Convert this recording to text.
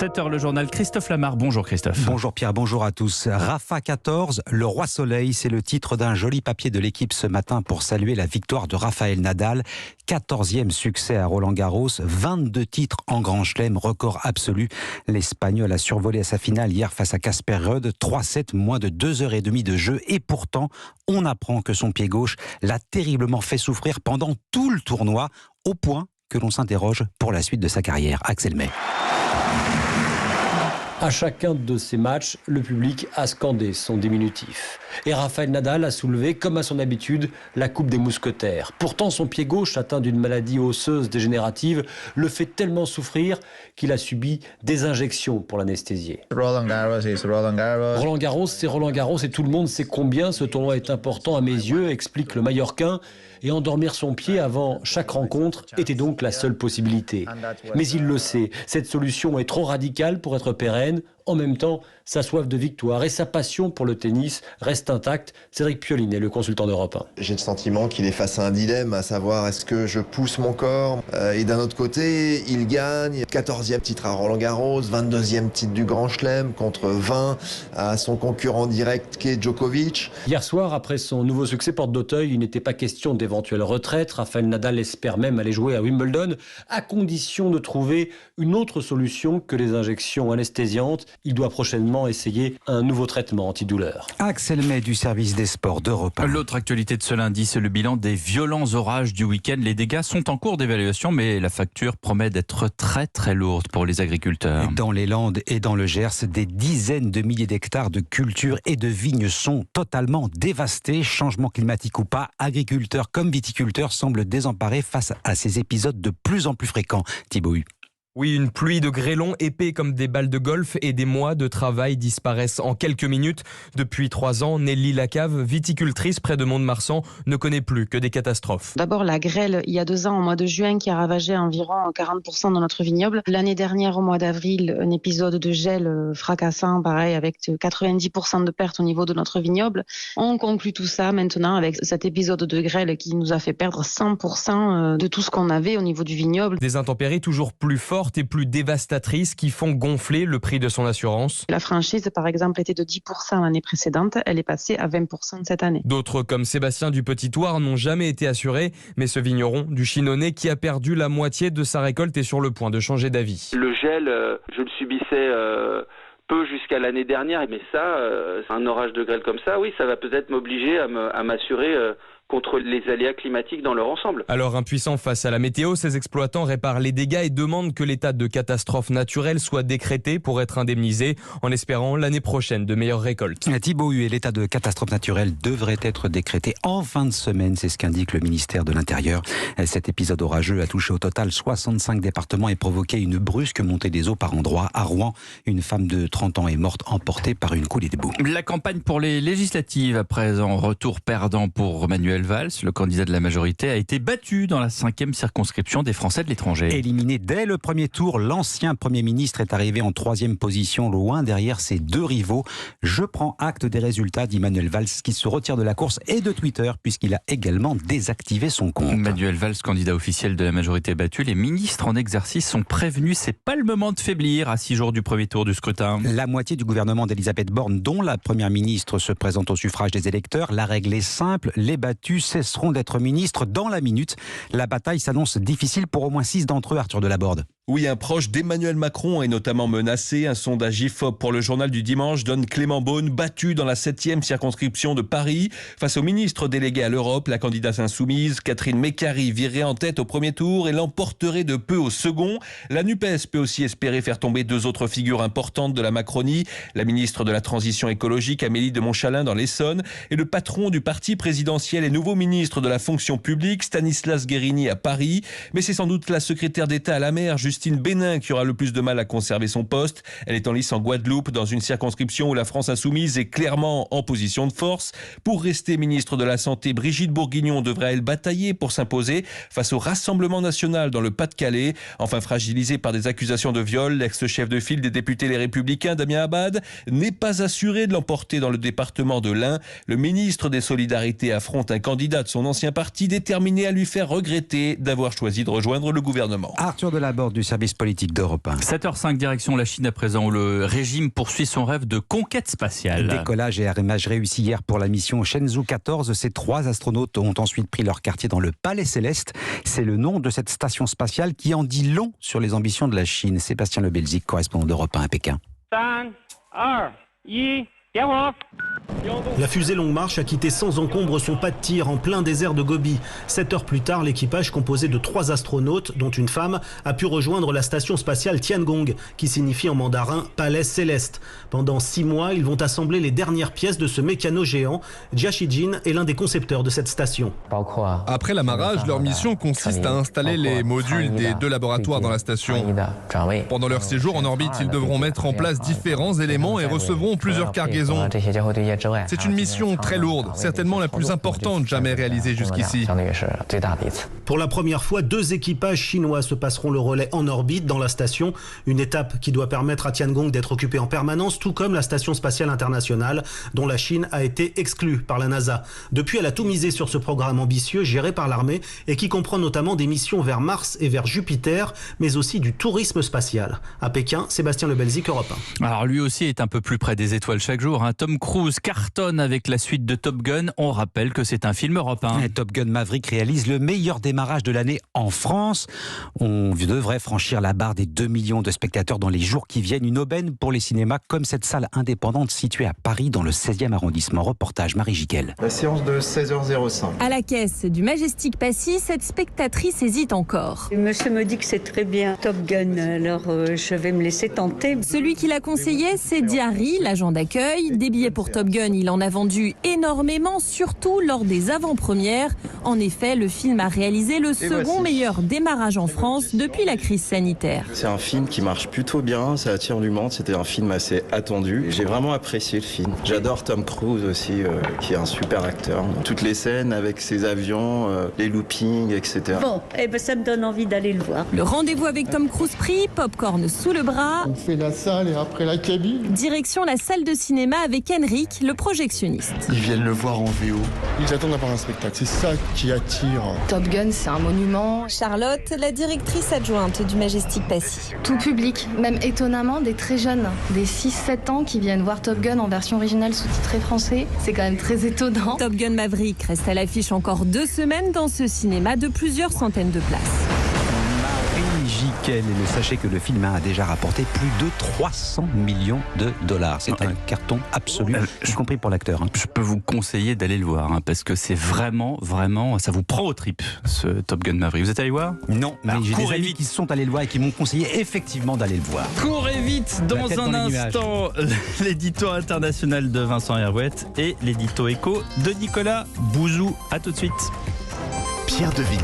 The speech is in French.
7h le journal, Christophe Lamar. Bonjour Christophe. Bonjour Pierre, bonjour à tous. Rafa 14, le roi soleil, c'est le titre d'un joli papier de l'équipe ce matin pour saluer la victoire de Rafael Nadal. 14e succès à Roland-Garros, 22 titres en Grand Chelem, record absolu. L'Espagnol a survolé à sa finale hier face à Casper Ruud, 3-7, moins de 2h30 de jeu. Et pourtant, on apprend que son pied gauche l'a terriblement fait souffrir pendant tout le tournoi, au point que l'on s'interroge pour la suite de sa carrière. Axel May. À chacun de ces matchs, le public a scandé son diminutif. Et Rafael Nadal a soulevé, comme à son habitude, la coupe des mousquetaires. Pourtant, son pied gauche, atteint d'une maladie osseuse dégénérative, le fait tellement souffrir qu'il a subi des injections pour l'anesthésier. Roland Garros, c'est Roland Garros et tout le monde sait combien ce tournoi est important à mes yeux, explique le Mallorquin. Et endormir son pied avant chaque rencontre était donc la seule possibilité. Mais il le sait, cette solution est trop radicale pour être pérenne. En même temps, sa soif de victoire et sa passion pour le tennis restent intactes. Cédric Pioline est le consultant d'Europe 1. J'ai le sentiment qu'il est face à un dilemme, à savoir est-ce que je pousse mon corps et d'un autre côté, il gagne 14e titre à Roland-Garros, 22e titre du Grand Chelem contre 20 à son concurrent direct qui est Djokovic. Hier soir, après son nouveau succès porte d'Auteuil, il n'était pas question d'éventuelle retraite. Rafael Nadal espère même aller jouer à Wimbledon à condition de trouver une autre solution que les injections anesthésiantes. Il doit prochainement essayer un nouveau traitement antidouleur. Axel May du service des sports d'Europe 1. L'autre actualité de ce lundi, c'est le bilan des violents orages du week-end. Les dégâts sont en cours d'évaluation, mais la facture promet d'être très très lourde pour les agriculteurs. Dans les Landes et dans le Gers, des dizaines de milliers d'hectares de cultures et de vignes sont totalement dévastés. Changement climatique ou pas, agriculteurs comme viticulteurs semblent désemparés face à ces épisodes de plus en plus fréquents. Thibaut Hu. Oui, une pluie de grêlons épais comme des balles de golf et des mois de travail disparaissent en quelques minutes. Depuis 3 ans, Nelly Lacave, viticultrice près de Mont-de-Marsan, ne connaît plus que des catastrophes. D'abord la grêle, il y a 2 ans, au mois de juin, qui a ravagé environ 40% dans notre vignoble. L'année dernière, au mois d'avril, un épisode de gel fracassant, pareil, avec 90% de pertes au niveau de notre vignoble. On conclut tout ça maintenant avec cet épisode de grêle qui nous a fait perdre 100% de tout ce qu'on avait au niveau du vignoble. Des intempéries toujours plus fortes et plus dévastatrices qui font gonfler le prix de son assurance. La franchise, par exemple, était de 10% l'année précédente. Elle est passée à 20% cette année. D'autres, comme Sébastien du Petit-Thouars, n'ont jamais été assurés. Mais ce vigneron du Chinonais, qui a perdu la moitié de sa récolte, est sur le point de changer d'avis. Le gel, je le subissais peu jusqu'à l'année dernière. Mais ça, un orage de grêle comme ça, oui, ça va peut-être m'obliger à m'assurer contre les aléas climatiques dans leur ensemble. Alors impuissants face à la météo, ces exploitants réparent les dégâts et demandent que l'état de catastrophe naturelle soit décrété pour être indemnisé, en espérant l'année prochaine de meilleures récoltes. Thibaut Hu, l'état de catastrophe naturelle devrait être décrété en fin de semaine, c'est ce qu'indique le ministère de l'Intérieur. Cet épisode orageux a touché au total 65 départements et provoqué une brusque montée des eaux par endroits. À Rouen, une femme de 30 ans est morte emportée par une coulée de boue. La campagne pour les législatives à présent, retour perdant pour Manuel Valls, le candidat de la majorité, a été battu dans la 5e circonscription des Français de l'étranger. Éliminé dès le premier tour, l'ancien Premier ministre est arrivé en 3e position, loin derrière ses 2 rivaux. Je prends acte des résultats, dit Manuel Valls, qui se retire de la course et de Twitter, puisqu'il a également désactivé son compte. Manuel Valls, candidat officiel de la majorité battue, les ministres en exercice sont prévenus, c'est pas le moment de faiblir à 6 jours du premier tour du scrutin. La moitié du gouvernement d'Elisabeth Borne, dont la première ministre, se présente au suffrage des électeurs. La règle est simple, les battus cesseront d'être ministres dans la minute. La bataille s'annonce difficile pour au moins 6 d'entre eux, Arthur Delaborde. Oui, un proche d'Emmanuel Macron est notamment menacé. Un sondage IFOP pour le journal du dimanche donne Clément Beaune battu dans la 7e circonscription de Paris. Face au ministre délégué à l'Europe, la candidate insoumise, Catherine Mécari, virerait en tête au premier tour et l'emporterait de peu au second. La NUPES peut aussi espérer faire tomber 2 autres figures importantes de la Macronie. La ministre de la Transition écologique, Amélie de Montchalin, dans l'Essonne, et le patron du parti présidentiel et nouveau ministre de la fonction publique, Stanislas Guerini, à Paris. Mais c'est sans doute la secrétaire d'État à la mer, Justine Bénin, qui aura le plus de mal à conserver son poste. Elle est en lice en Guadeloupe, dans une circonscription où la France insoumise est clairement en position de force. Pour rester ministre de la Santé, Brigitte Bourguignon devrait elle batailler pour s'imposer face au Rassemblement national dans le Pas-de-Calais. Enfin fragilisé par des accusations de viol, l'ex-chef de file des députés Les Républicains, Damien Abad, n'est pas assuré de l'emporter dans le département de l'Ain. Le ministre des Solidarités affronte un candidat de son ancien parti déterminé à lui faire regretter d'avoir choisi de rejoindre le gouvernement. Arthur Delaborde du du service politique d'Europe 1. 7h05, direction la Chine à présent, où le régime poursuit son rêve de conquête spatiale. Décollage et arrimage réussi hier pour la mission Shenzhou 14. Ces 3 astronautes ont ensuite pris leur quartier dans le Palais Céleste. C'est le nom de cette station spatiale qui en dit long sur les ambitions de la Chine. Sébastien Le Belzic, correspondant d'Europe 1 à Pékin. 3, 2, 1,点火！ La fusée Longue Marche a quitté sans encombre son pas de tir en plein désert de Gobi. 7 heures plus tard, l'équipage composé de 3 astronautes, dont une femme, a pu rejoindre la station spatiale Tiangong, qui signifie en mandarin « palais céleste ». Pendant 6 mois, ils vont assembler les dernières pièces de ce mécano géant. Jia Shijin est l'un des concepteurs de cette station. Après l'amarrage, leur mission consiste à installer les modules des 2 laboratoires dans la station. Pendant leur séjour en orbite, ils devront mettre en place différents éléments et recevront plusieurs cargaisons. C'est une mission très lourde, certainement la plus importante jamais réalisée jusqu'ici. Pour la première fois, 2 équipages chinois se passeront le relais en orbite dans la station, une étape qui doit permettre à Tiangong d'être occupée en permanence, tout comme la station spatiale internationale, dont la Chine a été exclue par la NASA. Depuis, elle a tout misé sur ce programme ambitieux géré par l'armée et qui comprend notamment des missions vers Mars et vers Jupiter, mais aussi du tourisme spatial. À Pékin, Sébastien Le Belzic, Europe 1. Alors lui aussi est un peu plus près des étoiles chaque jour. Tom Cruise cartonne avec la suite de Top Gun. On rappelle que c'est un film européen. Top Gun Maverick réalise le meilleur démarrage de l'année en France. On devrait franchir la barre des 2 millions de spectateurs dans les jours qui viennent. Une aubaine pour les cinémas comme cette salle indépendante située à Paris dans le 16e arrondissement. Reportage Marie Giquel. La séance de 16h05. À la caisse du Majestic Passy, cette spectatrice hésite encore. Le monsieur me dit que c'est très bien Top Gun, alors je vais me laisser tenter. Celui qui l'a conseillé, c'est Diary, l'agent d'accueil. Des billets pour Top Gun, il en a vendu énormément, surtout lors des avant-premières. En effet, le film a réalisé le second meilleur démarrage en France depuis la crise sanitaire. C'est un film qui marche plutôt bien, ça attire du monde, c'était un film assez attendu. J'ai vraiment apprécié le film. J'adore Tom Cruise aussi, qui est un super acteur. Toutes les scènes avec ses avions, les loopings, etc. Bon, ça me donne envie d'aller le voir. Le rendez-vous avec Tom Cruise pris, popcorn sous le bras. On fait la salle et après la cabine. Direction la salle de cinéma avec Henrik, le projectionniste. Ils viennent le voir en VO. Ils attendent d'avoir un spectacle. C'est ça qui attire. Top Gun, c'est un monument. Charlotte, la directrice adjointe du Majestic Passy. Tout public, même étonnamment des très jeunes, des 6-7 ans qui viennent voir Top Gun en version originale sous-titrée français. C'est quand même très étonnant. Top Gun Maverick reste à l'affiche encore 2 semaines dans ce cinéma de plusieurs centaines de places. Giquel, et sachez que le film a déjà rapporté plus de 300 millions de dollars. C'est un carton absolu, y compris pour l'acteur. Je peux vous conseiller d'aller le voir, parce que c'est vraiment, ça vous prend aux tripes, ce Top Gun Maverick. Vous êtes allé voir ? Non, mais j'ai des amis qui sont allés le voir et qui m'ont conseillé effectivement d'aller le voir. Courez vite, dans un instant, l'édito international de Vincent Herouette et l'édito éco de Nicolas Bouzou. À tout de suite. Pierre Devine.